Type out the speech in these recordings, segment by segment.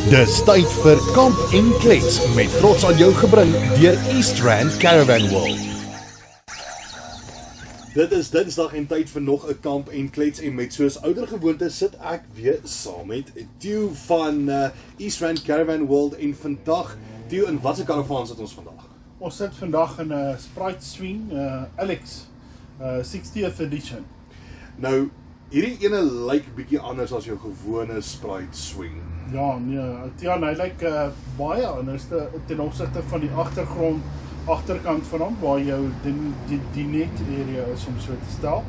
Dis tyd vir Kamp en Klets met trots aan jou gebring deur East Rand Caravan World. Dit is Dinsdag en tyd vir nog 'n Kamp en Klets en met soos ouer gewoonte sit ek weer saam met Theo van East Rand Caravan World en vandag, Theo, in watse Caravan sit ons vandag? Ons sit vandag in 'n Sprite Swing LX 60th edition. Nou, hierdie ene lyk bietjie anders as jou gewone Sprite Swing. Ja, nee, hy lyk baie anders ten opsigte van die agterkant van hom, waar jou die net area is om so te stel.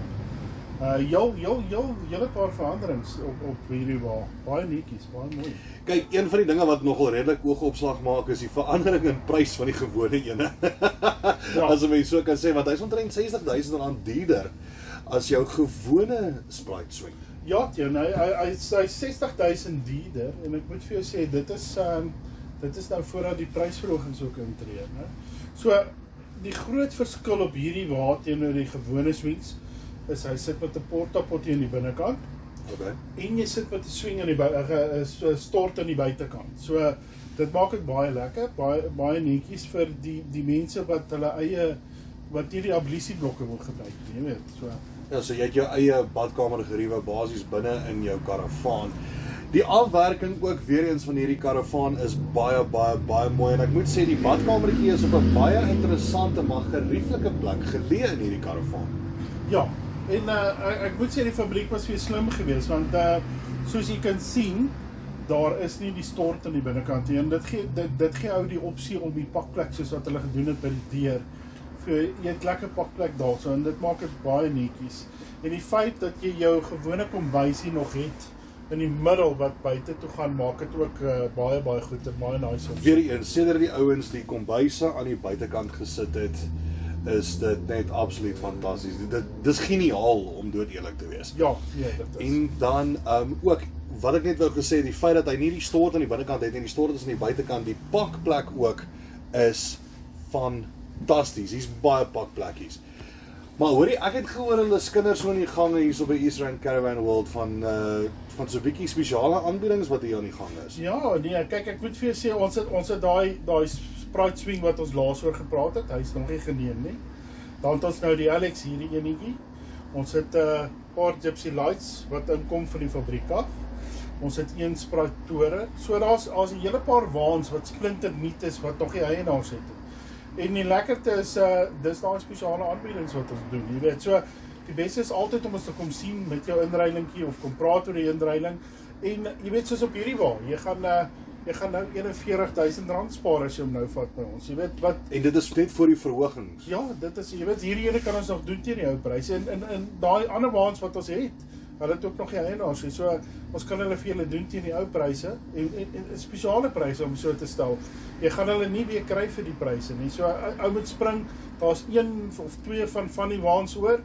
Hele paar veranderings op hierdie wa. Baie netjies, baie mooi. Kyk, een van die dinge wat nogal redelik oogopslag maak is die verandering in prys van die gewone ene. Ja. As 'n mens so kan sê, want hy is omtrent R60,000 duurder as jou gewone Sprite Swing. Ja, hy is R60,000 duurder en ek moet vir jou sê, dit is nou voordat die prysverhogings ook intree, né? So, die groot verskil op hierdie wa teenoor die gewone swings is hy sit met 'n portapotjie aan die binnekant. Okay. En jy sit met 'n swing aan die stort aan die buitekant. So dit maak dit baie lekker, baie netjies vir die mense wat hierdie ablisieblokke wil gebruik, jy weet. So ja, so jy het jou eie badkamer geriewe basies binne in jou Caravan. Die afwerking ook weer eens van hierdie Caravan is baie mooi en ek moet sê die badkamertjie is op 'n baie interessante maar gerieflike plek geleë in hierdie Caravan. Ja, en ek moet sê die fabriek was weer slim geweest want soos jy kan sien, daar is nie die stort aan die binnekant nie en dit gee ou die opsie om die pakplek soos wat hulle gedoen het by die deur. Jy het lekker pakplek daarso en dit maak dit baie netjies. En die feit dat jy jou gewone kombuisie nog het in die middel wat buite toe gaan, maak dit ook baie goed en baie nice. Weer eens, sedert die ouens die kombuise aan die buitekant gesit het, is dit net absoluut fantasties. Dis geniaal om dood eerlik te wees. Ja, dit is. En dan ook, wat ek net wou gesê, die feit dat hy nie die stort aan die binnekant het en die stort is aan die buitekant, die pakplek ook is fantasties. Hier's baie pakplekkies. Maar hoorie, ek het gehoor hulle skinder so in die gange hier so by East Rand Caravan World van so 'n bietjie spesiale aanbiedings wat hier aan die gang is. Ja, nee, kyk, ek moet vir jou sê, ons het daai Sprite Swing wat ons laas oor gepraat het, hy is nog nie geneem nie. Dan het ons nou die LX hierdie enetjie. Ons het 'n paar Gypsy Lights wat inkom van die fabriek af. Ons het een Sprite Tourer. So daar's 'n hele paar waans wat splinternuut is wat nog nie eienaars het. En die lekkerte is, dis daai spesiale aanbiedings wat ons doen, jy weet, so, die beste is altyd om ons te kom sien met jou inruilingkie, of kom praat oor die inruiling, en jy weet, soos op hierdie wa, jy gaan nou R41,000 spaar as jy hom nou vat by ons, jy weet, wat... En dit is net voor die verhogings? Ja, dit is, jy weet, hierdie ene kan ons nog doen teen die ou pryse, en daai ander waans wat ons het het ook nog nie eienaars nie, so ons kan hulle vir julle doen teen die ou pryse en spesiale pryse om so te stel. Jy gaan hulle nie weer kry vir die pryse nie. So ou moet spring, daar's 1 of 2 van die waans oor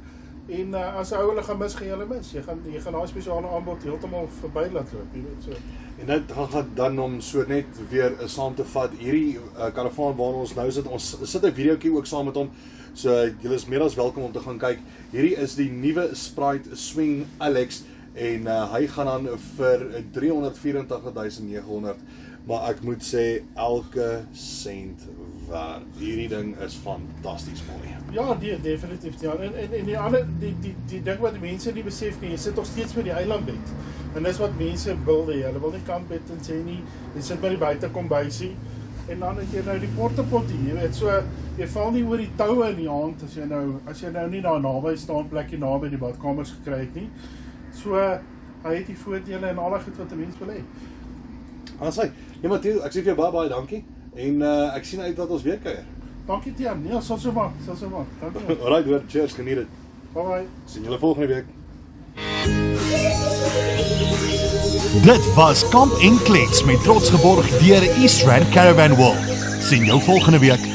en as ou hulle gaan mis, gaan jy hulle mis. Jy gaan daai spesiale aanbod heeltemal verby laat loop, jy weet so. En dit gaan dan om so net weer saam te vat, hierdie Caravan waar ons nou sit, ons sit 'n videoetjie ook saam met hom, so julle is meer as welkom om te gaan kyk. Hierdie is die nuwe Sprite Swing LX en hy gaan dan vir $384,900, maar ek moet sê elke sent werd. Hierdie ding is fantasties mooi. Ja, definitief. Ja. En die ander die ding wat mense nie besef nie, jy sit nog steeds met die eilandbed. En dis wat mense wil hê. Hulle wil nie kampbed en sê nie, jy sit by die buitekombuisie en dan het jy nou die portapotjie, jy weet, so jy val nie oor die toue in die hand as jy nou nie daar naby staan plekkie naby die badkamers gekry het nie. So hy het die voordele en alle goed wat 'n mens wil hê. Asai, ja Mathieu, ek sê vir jou baie dankie en ek sien uit dat ons weer kuier. Dankie Tiaan, ja, sal so maak. Dankie. Alright, hoor, cheers, geniet dit. Bye. Sien julle volgende week. Dit was Kamp en Klets met trots geborg deur East Rand Caravan World. Sien jou volgende week.